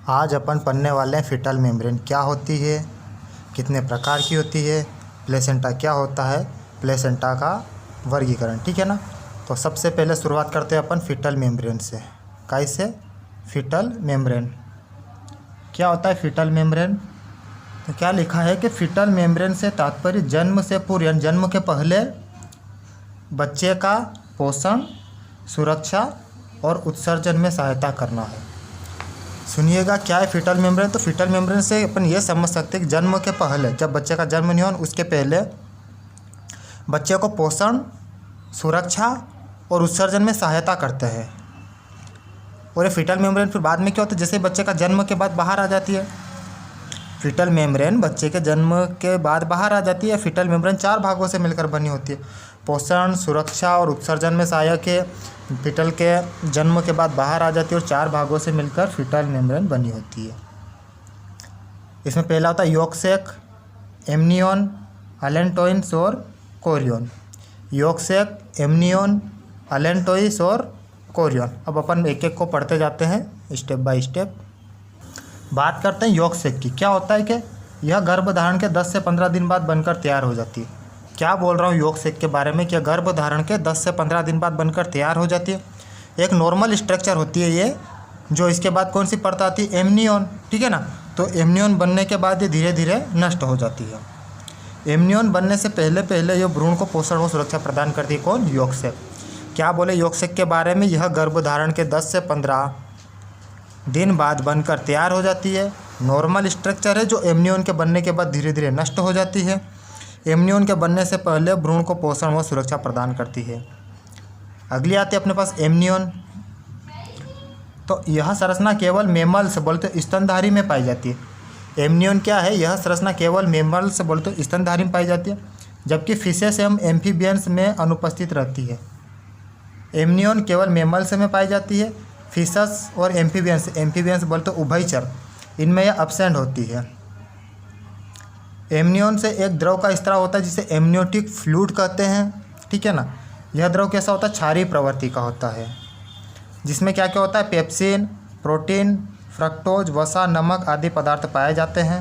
आज अपन पढ़ने वाले हैं फीटल मेम्ब्रेन क्या होती है, कितने प्रकार की होती है, प्लेसेंटा क्या होता है, प्लेसेंटा का वर्गीकरण। ठीक है ना। तो सबसे पहले शुरुआत करते हैं अपन फीटल मेम्ब्रेन से। कैसे? फीटल मेम्ब्रेन क्या होता है? फीटल मेम्ब्रेन तो क्या लिखा है कि फीटल मेम्ब्रेन से तात्पर्य जन्म से पूर्व यानी जन्म के पहले बच्चे का पोषण, सुरक्षा और उत्सर्जन में सहायता करना है। सुनिएगा क्या है फीटल मेम्ब्रेन। तो फीटल मेम्ब्रेन से अपन ये समझ सकते हैं कि जन्म के पहले, जब बच्चे का जन्म नहीं हो उसके पहले बच्चे को पोषण, सुरक्षा और उत्सर्जन में सहायता करते हैं। और ये फीटल मेम्ब्रेन फिर बाद में क्या होता है, जैसे बच्चे का जन्म के बाद बाहर आ जाती है। फीटल मेम्ब्रेन बच्चे के जन्म के बाद बाहर आ जाती है। फीटल मेम्ब्रेन 4 भागों से मिलकर बनी होती है। पोषण, सुरक्षा और उत्सर्जन में सहायक है। फीटल के जन्म के बाद बाहर आ जाती है और 4 भागों से मिलकर फीटल मेम्ब्रेन बनी होती है। इसमें पहला होता है यॉक सैक, एमनियन, अलेंटोइन्स और Korean. York sac, amnion, allantois और कोरियन। अब अपन एक एक को पढ़ते जाते हैं स्टेप बाय स्टेप। बात करते हैं यॉक सैक की। क्या होता है कि यह गर्भधारण के 10 से 15 दिन बाद बनकर तैयार हो जाती है। क्या बोल रहा हूँ यॉक सैक के बारे में कि गर्भधारण के 10 से 15 दिन बाद बनकर तैयार हो जाती है। एक नॉर्मल स्ट्रक्चर होती है ये, जो इसके बाद कौन सी परत आती है? एमनियन। ठीक है ना। तो एमनियन बनने के बाद ये धीरे धीरे नष्ट हो जाती है। एमनियन बनने से पहले पहले ये भ्रूण को पोषण और सुरक्षा प्रदान करती है। कौन? यॉक सैक। क्या बोले यॉक सैक के बारे में? यह गर्भधारण के 10 से 15 दिन बाद बनकर तैयार हो जाती है। नॉर्मल स्ट्रक्चर है जो एमनियन के बनने के बाद धीरे धीरे नष्ट हो जाती है। एमनियन के बनने से पहले भ्रूण को पोषण व सुरक्षा प्रदान करती है। अगली आती है अपने पास एमनियन। तो यह संरचना केवल मेमल्स बोलते स्तनधारी में पाई जाती है। एमनियन क्या है? यह संरचना केवल मेमल्स बोलते स्तनधारी में पाई जाती है, जबकि फिशेस एवं एम्फीबियंस में अनुपस्थित रहती है। एमनियन केवल मेमल्स में पाई जाती है। फिशस और एम्फीबियंस बोलते उभयचर, इनमें यह एब्सेंट होती है। एमनियन से एक द्रव का स्त्राव होता है जिसे एमनियोटिक फ्लूइड कहते हैं। ठीक है ना। यह द्रव कैसा होता है? क्षारीय प्रवृत्ति का होता है, जिसमें क्या क्या होता है? पेप्सिन, प्रोटीन, फ्रक्टोज, वसा, नमक आदि पदार्थ पाए जाते हैं।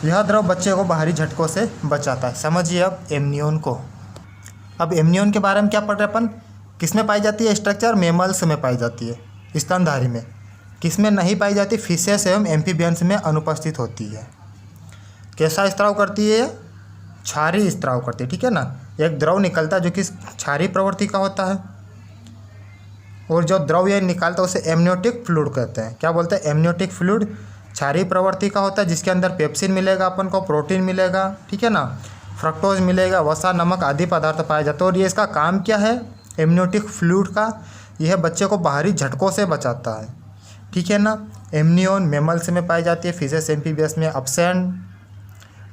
यह द्रव बच्चे को बाहरी झटकों से बचाता है। समझिए अब एमनियन को। अब एमनियन के बारे में क्या पढ़ रहे अपन? किसमें पाई जाती है स्ट्रक्चर? मेमल्स में पाई जाती है, स्तनधारी में। किसमें नहीं पाई जाती? फिशेस एवं एम्फीबियंस में अनुपस्थित होती है। कैसा स्त्राव करती है? क्षारीय स्त्राव करती है। ठीक है ना। एक द्रव निकलता है जो कि क्षारीय प्रवृत्ति का होता है, और जो द्रव ये निकालता है उसे एमनियोटिक फ्लूइड कहते हैं। क्या बोलते हैं? एमनियोटिक फ्लूइड क्षारीय प्रवृत्ति का होता है, जिसके अंदर पेप्सिन मिलेगा अपन को, प्रोटीन मिलेगा, ठीक है ना, फ्रक्टोज मिलेगा, वसा, नमक आदि पदार्थ पाए जाते हैं। और ये इसका काम क्या है एमनियोटिक फ्लूइड का? यह बच्चे को बाहरी झटकों से बचाता है। ठीक है ना। एमनियन मेमल्स में पाई जाती है, फिशेस एम्फीबियंस में एब्सेंट।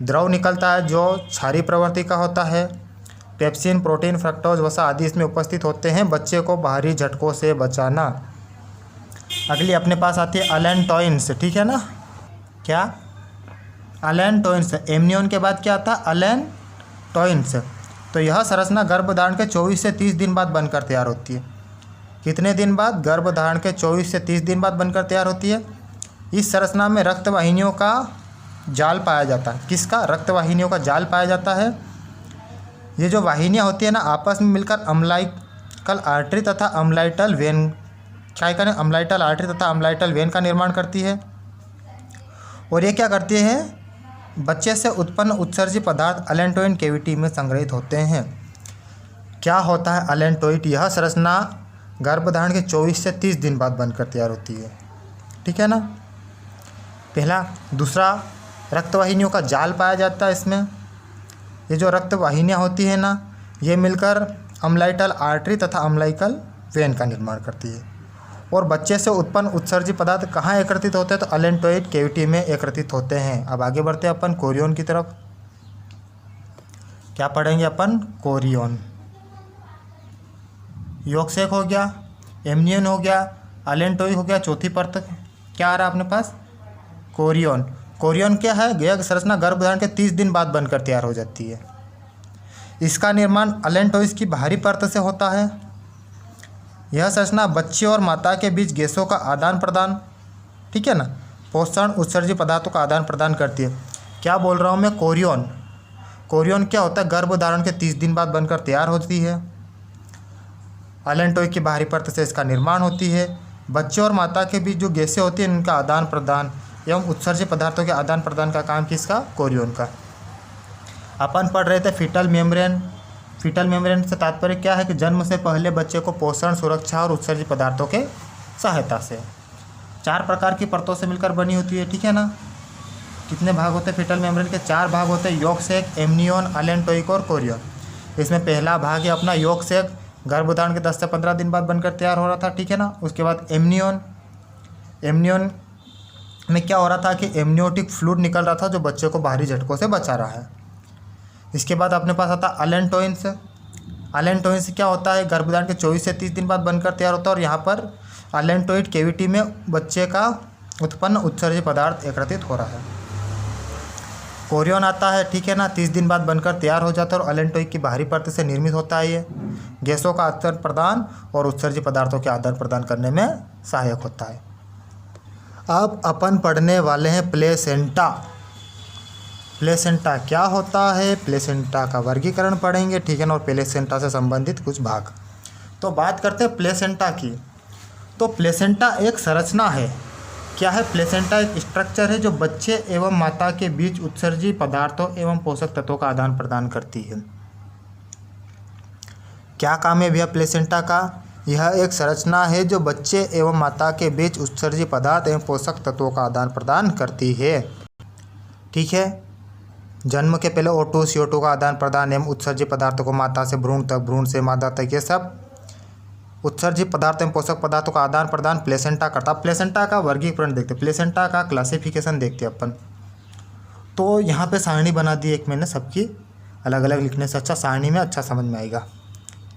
द्रव निकलता है जो क्षारीय प्रवृत्ति का होता है। पेप्सिन, प्रोटीन, फ्रक्टोज, वसा आदि इसमें उपस्थित होते हैं बच्चे को बाहरी झटकों से बचाना। अगली अपने पास आती है अलेंटोइन्स। ठीक है ना। क्या? अलेंटोइन्स। एमनियन के बाद क्या आता है? अलेंटोइन्स। तो यह संरचना गर्भधारण के 24 से 30 दिन बाद बनकर तैयार होती है। कितने दिन बाद? गर्भधारण के 24 से 30 दिन बाद बनकर तैयार होती है। इस संरचना में रक्तवाहिनियों का जाल पाया जाता है। किसका? रक्तवाहिनियों का जाल पाया जाता है। ये जो वाहिनियाँ होती है ना, आपस में मिलकर अम्लाइकल आर्टरी तथा अम्लाइटल वेन, क्या करें? अम्लाइटल आर्टरी तथा अम्लाइटल वेन का निर्माण करती है। और ये क्या करती है? बच्चे से उत्पन्न उत्सर्जित पदार्थ अलेंटोइन कैविटी में संग्रहित होते हैं। क्या होता है अलेंटोइड? यह संरचना गर्भधारण के 24 से 30 दिन बाद बनकर तैयार होती है। ठीक है ना। पहला। दूसरा, रक्तवाहिनियों का जाल पाया जाता है इसमें। ये जो रक्तवाहिनियाँ होती हैं ना, ये मिलकर अम्लाइटल आर्टरी तथा अम्लाइकल वेन का निर्माण करती है। और बच्चे से उत्पन्न उत्सर्जित पदार्थ कहाँ एकत्रित होते हैं? तो अलेंटोइड कैविटी में एकत्रित होते हैं। अब आगे बढ़ते हैं अपन कोरियन की तरफ। क्या पढ़ेंगे अपन? कोरियन। यॉक सैक हो गया, एमनियन हो गया, अलेंटोइड हो गया। चौथी परत क्या आ रहा है अपने पास? कोरियन। कोरियन क्या है? यह संरचना गर्भधारण के 30 दिन बाद बनकर तैयार हो जाती है। इसका निर्माण अलेंटोइस की बाहरी परत से होता है। यह संरचना बच्चे और माता के बीच गैसों का आदान प्रदान ठीक है ना। पोषण उत्सर्जी पदार्थों का आदान प्रदान करती है। क्या बोल रहा हूँ मैं, कोरियन। कोरियन क्या होता है, गर्भधारण के 30 दिन बाद बनकर तैयार होती है। अलेंटोइड की बाहरी परत से इसका निर्माण होती है। बच्चे और माता के बीच जो गैसें होती हैं इनका आदान प्रदान एवं उत्सर्जी पदार्थों के आदान प्रदान का काम किसका, कोरियन का। अपन पढ़ रहे थे फीटल मेम्ब्रेन। फीटल मेम्ब्रेन से तात्पर्य क्या है कि जन्म से पहले बच्चे को पोषण, सुरक्षा और उत्सर्जी पदार्थों के सहायता से 4 प्रकार की परतों से मिलकर बनी होती है, ठीक है ना। कितने भाग होते हैं फीटल मेम्ब्रेन के, 4 भाग होते हैं, यॉर्क सैक, एमनियन, अलेंटोइक और कोरियन। इसमें पहला भाग है अपना यॉर्क सैक, गर्भधारण के 10 से 15 दिन बाद बनकर तैयार हो रहा था, ठीक है ना। उसके बाद एमनियन। एमनियन में क्या हो रहा था कि एमनियोटिक फ्लूइड निकल रहा था जो बच्चे को बाहरी झटकों से बचा रहा है। इसके बाद अपने पास आता अलेंटोइंस। अलेंटोइंस क्या होता है, गर्भधारण के 24 से 30 दिन बाद बनकर तैयार होता है और यहाँ पर अलेंटोइड कैविटी में बच्चे का उत्पन्न उत्सर्जी पदार्थ एकत्रित हो रहा है। कोरियन आता है, ठीक है ना, 30 दिन बाद बनकर तैयार हो जाता है और अलेंटोइड की बाहरी परत से निर्मित होता है। ये गैसों का आदान प्रदान और उत्सर्जी पदार्थों के आदान प्रदान करने में सहायक होता है। अब अपन पढ़ने वाले हैं प्लेसेंटा। प्लेसेंटा क्या होता है, प्लेसेंटा का वर्गीकरण पढ़ेंगे, ठीक है ना, और प्लेसेंटा से संबंधित कुछ भाग। तो बात करते हैं प्लेसेंटा की। तो प्लेसेंटा एक संरचना है। क्या है, प्लेसेंटा एक स्ट्रक्चर है जो बच्चे एवं माता के बीच उत्सर्जी पदार्थों एवं पोषक तत्वों का आदान प्रदान करती है। क्या काम है भैया प्लेसेंटा का, यह एक संरचना है जो बच्चे एवं माता के बीच उत्सर्जी पदार्थ एवं पोषक तत्वों का आदान प्रदान करती है, ठीक है। जन्म के पहले O2 CO2 का आदान प्रदान एवं उत्सर्जी पदार्थों को माता से भ्रूण तक, भ्रूण से मादा तक, ये सब उत्सर्जी पदार्थ एवं पोषक पदार्थों का आदान प्रदान प्लेसेंटा करता है। प्लेसेंटा का वर्गीकरण देखते हैं, प्लेसेंटा का क्लासिफिकेशन देखते हैं अपन। तो यहाँ पे सारणी बना दी एक मैंने सबकी, अलग अलग लिखने से अच्छा सारणी में अच्छा समझ में आएगा।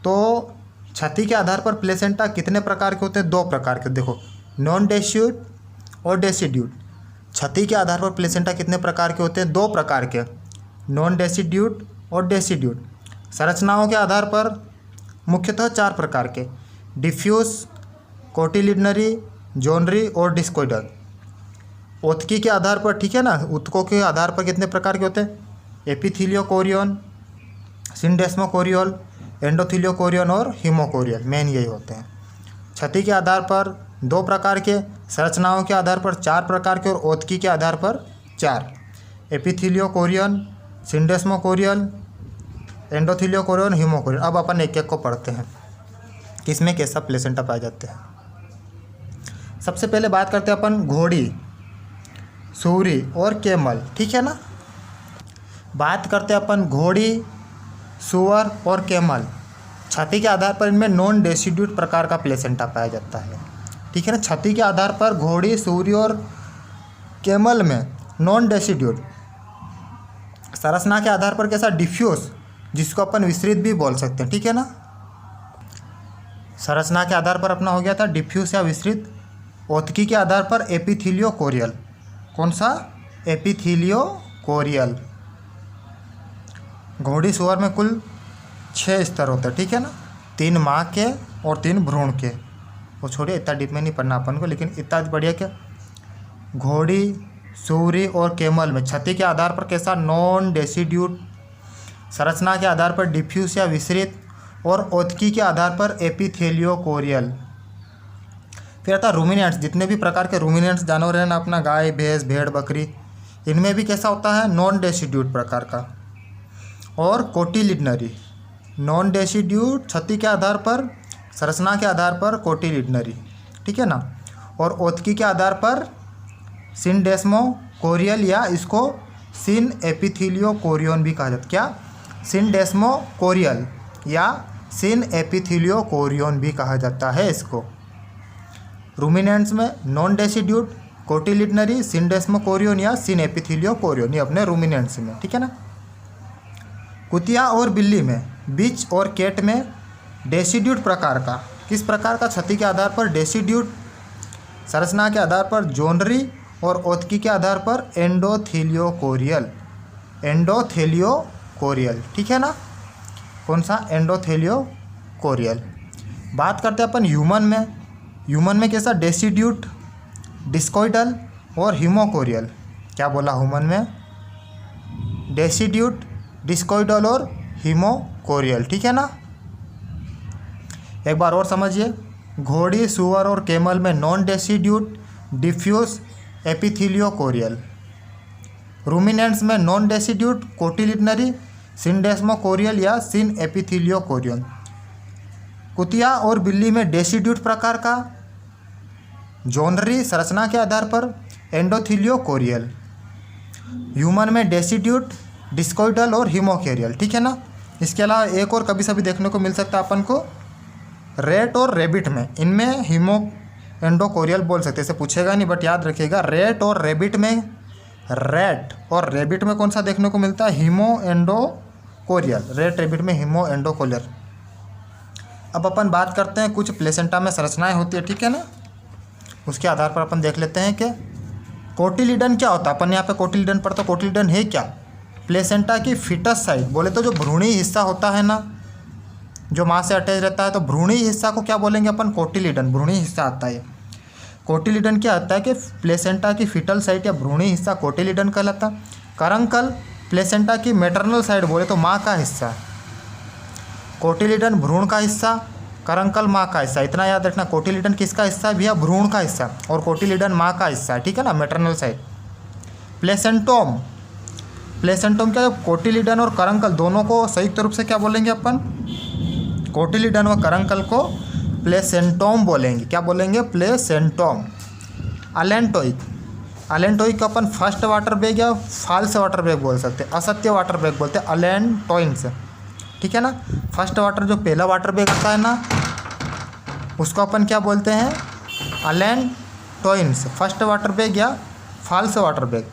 तो छाती के आधार पर प्लेसेंटा कितने प्रकार के होते हैं, 2 प्रकार के। देखो, नॉन डेसीड्यूड और डेसीड्यूड। छाती के आधार पर प्लेसेंटा कितने प्रकार के होते हैं, 2 प्रकार के, नॉन डेसीड्यूड और डेसीड्यूड। संरचनाओं के आधार पर मुख्यतः 4 प्रकार के, डिफ्यूज, कोटिलिडनरी, जोनरी और डिस्कोइडल। ऊतकी के आधार पर, ठीक है ना, ऊतकों के आधार पर कितने प्रकार के होते हैं, एपिथीलियोकोरियन, सिंडेस्मोकोरियल, एंडोथीलियोकोरियन और हीमोकोरियल, मेन यही होते हैं। छाती के आधार पर 2 प्रकार के, संरचनाओं के आधार पर 4 प्रकार के और ऊतकी के आधार पर 4, एपिथीलियोकोरियन, सिंडेस्मोकोरियल, एंडोथीलियोकोरियन, हीमोकोरियल। अब अपन एक एक को पढ़ते हैं किसमें कैसा प्लेसेंटा पाए जाते हैं। सबसे पहले बात करते हैं अपन घोड़ी, सूरी और कैमल, ठीक है ना। बात करते हैं अपन घोड़ी, सुअर और कैमल। छाती के आधार पर इनमें नॉन डेसीड्यूड प्रकार का प्लेसेंटा पाया जाता है, ठीक है ना। छाती के आधार पर घोड़ी, सूरी और कैमल में नॉन डेसीड्यूड। संरचना के आधार पर कैसा, डिफ्यूज, जिसको अपन विस्तृत भी बोल सकते हैं, ठीक है ना। संरचना के आधार पर अपना हो गया था डिफ्यूज या विस्तृत। ऊतकी के आधार पर एपिथीलियोकोरियल। कौन सा, एपिथीलियोकोरियल। घोड़ी सुअर में कुल 6 स्तर होते हैं, ठीक है ना, 3 माँ के और 3 भ्रूण के। वो छोड़िए, इतना डीप में नहीं पढ़ना अपन को, लेकिन इतना बढ़िया क्या, घोड़ी, सूरी और कैमल में छाती के आधार पर कैसा, नॉन डेसीड्यूड। संरचना के आधार पर डिफ्यूज या विस्तृत और ऊतकी के आधार पर एपिथेलियोकोरियल। फिर आता रूमिनेंट्स। जितने भी प्रकार के रूमिनेंट्स जानवर हैं ना, अपना गाय, भैंस, भेड़, बकरी, इनमें भी कैसा होता है, नॉन डेसीड्यूड प्रकार का। और कोटिलिडनरी, नॉन डेसीड्यूड, छाती के आधार पर, संरचना के आधार पर कोटिलिडनरी, ठीक है ना। और ऊतकी के आधार पर सिंडेस्मोकोरियल या इसको सिन एपिथीलियोकोरियन भी कहा जाता है। क्या, सिंडेस्मोकोरियल या सिन एपिथीलियोकोरियन भी कहा जाता है इसको। रूमिनेंट्स में नॉन डेसीड्यूड, कोटिलिडनरी, सिंडेस्मोकोरियन या सिन एपिथीलियोकोरियन, ये अपने रूमिनेंट्स में, ठीक है ना। कुतिया और बिल्ली में, बिच और कैट में डेसीड्यूड प्रकार का, किस प्रकार का, छाती के आधार पर डेसीड्यूड, संरचना के आधार पर जोनरी और ऊतकी के आधार पर एंडोथीलियोकोरियल, एंडोथेलियोकोरियल, ठीक है ना। कौन सा, एंडोथेलियोकोरियल। बात करते हैं अपन ह्यूमन में। ह्यूमन में कैसा, डेसीड्यूड, डिस्कोइडल और हीमोकोरियल। क्या बोला ह्यूमन में? डेसीड्यूट, डिस्कोइडल और हीमोकोरियल, ठीक है ना। एक बार और समझिए, घोड़ी, सुअर और कैमल में नॉन डेसीड्यूट, डिफ्यूज, एपिथेलियोकोरियल। रूमिनेंट्स में नॉन डेसीड्यूट, कोटिलिडनरी, सिनडेस्मोकोरियल या सिन एपिथेलियोकोरियल। कुतिया और बिल्ली में डेसीड्यूट प्रकार का, जोनरी संरचना के आधार पर एंडोथीलियोकोरियल। ह्यूमन में डेसीड्यूट, डिस्कोइडल और हीमोकोरियल, ठीक है ना। इसके अलावा एक और कभी सभी देखने को मिल सकता है अपन को रेट और रेबिट में, इनमें हीमो एंडोकोरियल बोल सकते हैं, इसे पूछेगा नहीं बट याद रखिएगा। रेट और रेबिट में, रेट और रेबिट में कौन सा देखने को मिलता है? हीमो एंडोकोरियल। रेट रेबिट में हीमो एंडोकोरियल। अब अपन बात करते हैं कुछ प्लेसेंटा में संरचनाएं होती है, ठीक है ना। उसके आधार पर अपन देख लेते हैं कि कोटिलिडन क्या होता है। अपन यहाँ पे कोटिलिडन पढ़ता, कोटिलिडन है क्या? प्लेसेंटा की फिटस साइड, बोले तो जो भ्रूणी हिस्सा होता है ना, जो माँ से अटैच रहता है, तो भ्रूणी हिस्सा को क्या बोलेंगे अपन? कोटिलिडन, भ्रूणी हिस्सा आता है। कोटिलिडन क्या होता है कि प्लेसेंटा की फिटल साइड या भ्रूणी हिस्सा कोटिलिडन कहलाता। करंकल प्लेसेंटा की मैटरनल साइड, बोले तो माँ का हिस्सा। कोटिलिडन भ्रूण का हिस्सा, करंकल माँ का हिस्सा। इतना याद रखना, कोटिलिडन किसका हिस्सा है भैया? भ्रूण का हिस्सा, और कोटिलिडन माँ का हिस्सा, ठीक है ना, मैटरनल साइड। प्लेसेंटोम, प्लेसेंटोम क्या? कोटिलिडन और करंकल दोनों को संयुक्त रूप से क्या बोलेंगे अपन? कोटिलिडन व करंकल को प्लेसेंटोम बोलेंगे। क्या बोलेंगे? प्लेसेंटोम। अलेंटोइक, अलेंटोइक को अपन फर्स्ट वाटर बैग या फॉल्स वाटर बैग बोल सकते हैं, असत्य वाटर बैग बोलते हैं, अलेंटोइंस, ठीक है ना। फर्स्ट वाटर जो पहला वाटर बैग होता है ना, उसको अपन क्या बोलते हैं? अलेंटोइंस, फर्स्ट वाटर बैग या फॉल्स वाटर बैग।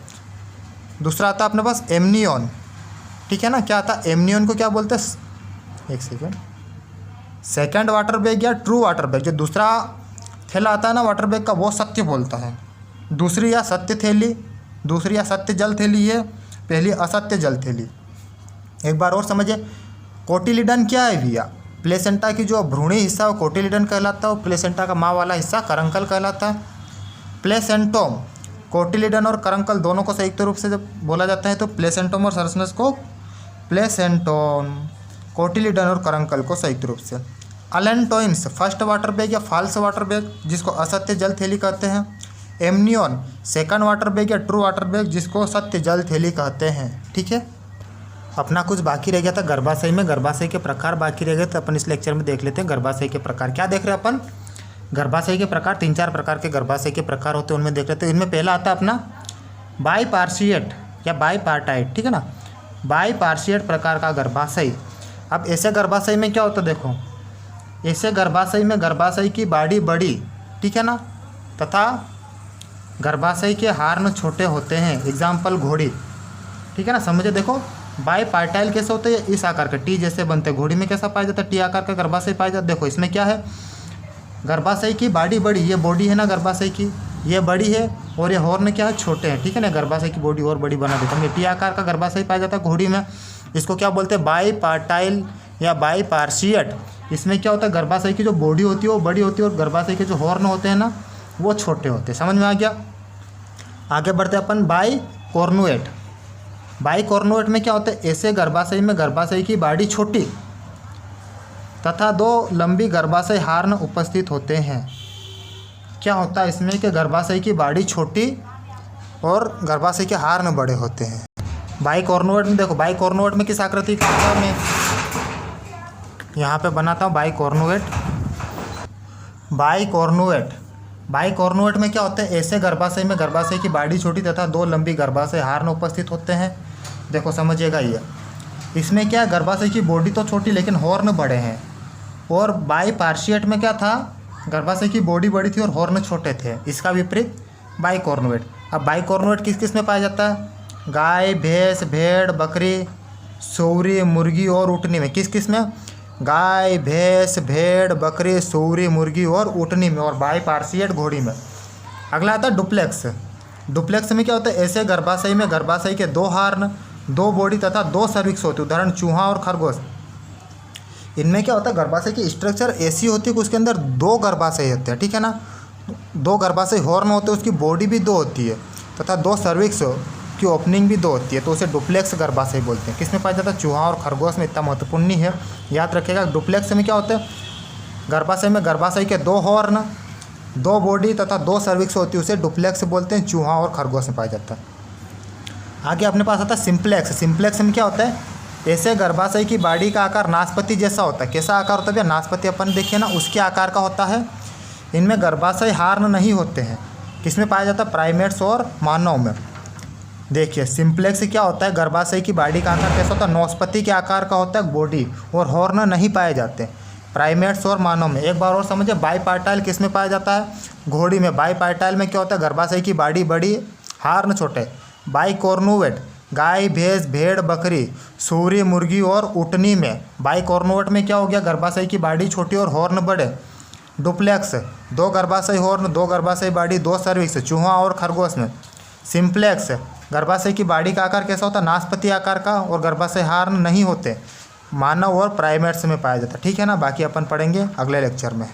दूसरा आता है अपने पास एमनियन, ठीक है ना। क्या आता है? एमनियन को क्या बोलते हैं? एक सेकेंड, सेकंड वाटर बैग या ट्रू वाटर बैग। जो दूसरा थैला आता है ना वाटर बैग का, वो सत्य बोलता है। दूसरी या सत्य थैली, दूसरी या सत्य जल थैली है, पहली असत्य जल थैली। एक बार और समझिए, कोटिलिडन क्या है भैया? प्लेसेंटा की जो भ्रूणी हिस्सा वो कोटिलिडन कहलाता है, और प्लेसेंटा का माँ वाला हिस्सा करंकल कहलाता है। प्लेसेंटोम, कोटिलिडन और करंकल दोनों को संयुक्त रूप से जब बोला जाता है तो प्लेसेंटोम और सरसनस को प्लेसेंटोम, कोटिलिडन और करंकल को संयुक्त रूप से। अलेंटोइंस फर्स्ट वाटर बैग या फॉल्स वाटर बैग, जिसको असत्य जल थैली कहते हैं। एमनियन सेकंड वाटर बैग या ट्रू वाटर बैग, जिसको सत्य जल थैली कहते हैं, ठीक है। अपना कुछ बाकी रह गया था गर्भाशय में, गर्भाशय के प्रकार बाकी रह गए, तो अपन इस लेक्चर में देख लेते हैं गर्भाशय के प्रकार। क्या देख रहे हैं अपन? गर्भाशय के प्रकार, 3-4 प्रकार के गर्भाशय के प्रकार होते हैं, उनमें देख लेते हैं। इनमें पहला आता है अपना बाईपार्शिएट या बाईपार्टाइट, ठीक है ना। बाईपार्शिएट प्रकार का गर्भाशय। अब ऐसे गर्भाशय में क्या होता है? देखो, ऐसे गर्भाशय में गर्भाशय की बॉडी बड़ी, ठीक है ना, तथा गर्भाशय के हार्न छोटे होते हैं। एग्जाम्पल घोड़ी, ठीक है ना। समझे? देखो, बाईपार्टाइल कैसे होते हैं? इस आकार के टी जैसे बनते हैं। घोड़ी में कैसा पाया जाता है? टी आकार का गर्भाशय पाया जाता है। देखो इसमें क्या है? गर्भाशय की बॉडी बड़ी, ये बॉडी है ना गर्भाशय की, ये बड़ी है, और ये हॉर्न क्या है? छोटे हैं, ठीक है ना। गर्भाशय की बॉडी और बड़ी बना देते हैं। टी आकार का गर्भाशय पाया जाता है घोड़ी में। इसको क्या बोलते हैं? बाईपार्टाइल या बाईपार्शिएट। इसमें क्या होता है? गर्भाशय की जो बॉडी होती है वो बड़ी होती है, और गर्भाशय के जो हॉर्न होते हैं ना वो छोटे होते हैं। समझ में आ गया? आगे बढ़ते अपन बाईकॉर्नुएट। बाईकॉर्नुएट में क्या होता है? ऐसे गर्भाशय में गर्भाशय की बॉडी छोटी तथा 2 लंबी गर्भाशय हार्न उपस्थित होते हैं। क्या होता है इसमें कि गर्भाशय की बॉडी छोटी और गर्भाशय के हार्न बड़े होते हैं। बाईकॉर्नुएट में देखो, बाईकॉर्नुएट में किस आकृति का होता है? मैं यहाँ पे बनाता हूँ बाईकॉर्नुएट। बाईकॉर्नुएट, बाईकॉर्नुएट में क्या होता है? ऐसे गर्भाशय में गर्भाशय की बॉडी छोटी तथा 2 लंबी गर्भाशय हार्न उपस्थित होते हैं। देखो समझिएगा, ये इसमें क्या है? गर्भाशय की बॉडी तो छोटी लेकिन हॉर्न बड़े हैं। और बाईपार्शिएट में क्या था? गर्भाशय की बॉडी बड़ी थी और हॉर्न छोटे थे। इसका विपरीत बाईकॉर्नुएट। अब बाईकॉर्नुएट किस किस में पाया जाता है? गाय, भैंस, भेड़, बकरी, सूअर, मुर्गी और ऊँटनी में। किस किस में? गाय, भैंस, भेड़, बकरी, सूअर, मुर्गी और ऊँटनी में। और बाईपार्शिएट घोड़ी में। अगला आता है डुप्लेक्स। डुप्लेक्स में क्या होता है? ऐसे गर्भाशय में गर्भाशय के 2 हार्न, 2 बॉडी तथा 2 सर्विक्स होती है। उदाहरण चूहा और खरगोश। इनमें क्या होता है? गर्भाशय की स्ट्रक्चर ऐसी होती है कि उसके अंदर 2 गर्भाशय होते हैं, ठीक है ना। दो गर्भाशय हॉर्न होते हैं, उसकी बॉडी भी दो होती है तथा दो सर्विक्स की ओपनिंग भी दो होती है, तो उसे डुप्लेक्स गर्भाशय बोलते हैं। किसमें पाया जाता है? चूहा और खरगोश में। इतना महत्वपूर्ण नहीं है, याद रखिएगा। डुप्लेक्स में क्या होता है? गर्भाशय में गर्भाशय के दो हॉर्न, दो बॉडी तथा दो सर्विक्स होती है, उसे डुप्लेक्स बोलते हैं। चूहा और खरगोश में पाया जाता है। आगे अपने पास आता है सिंप्लेक्स। सिंप्लेक्स में क्या होता है? ऐसे गर्भाशय की बॉडी का आकार नाशपाती जैसा होता है। कैसा आकार होता है भैया? नाशपाती अपन देखिए ना, उसके आकार का होता है। इनमें गर्भाशय हार्न नहीं होते हैं। किसमें पाया जाता है? प्राइमेट्स और मानव में। देखिए सिंप्लेक्स क्या होता है? गर्भाशय की बॉडी का आकार कैसा होता है? नाशपाती के आकार का होता है बॉडी, और हॉर्न नहीं पाए जाते प्राइमेट्स और मानव में। एक बार और समझिए, बाईपार्टाइल किस में पाया जाता है? घोड़ी में। बाईपार्टाइल में क्या होता है? गर्भाशय की बॉडी बड़ी, हार्न छोटे। बाइकॉर्नुवेट गाय, भैंस, भेड़, बकरी, सूरी, मुर्गी और ऊँटनी में। बाइकॉर्नुवेट में क्या हो गया? गर्भाशय की बॉडी छोटी और हॉर्न बड़े। डुप्लेक्स दो गर्भाशय हॉर्न, दो गर्भाशय बॉडी, दो सर्विक्स, चूहा और खरगोश में। सिंप्लेक्स गर्भाशय की बॉडी का आकार कैसा होता है? नाशपाती आकार का, और गर्भाशय हार्न नहीं होते। मानव और प्राइमेट्स में पाया जाता है। ठीक है ना, बाकी अपन पढ़ेंगे अगले लेक्चर में।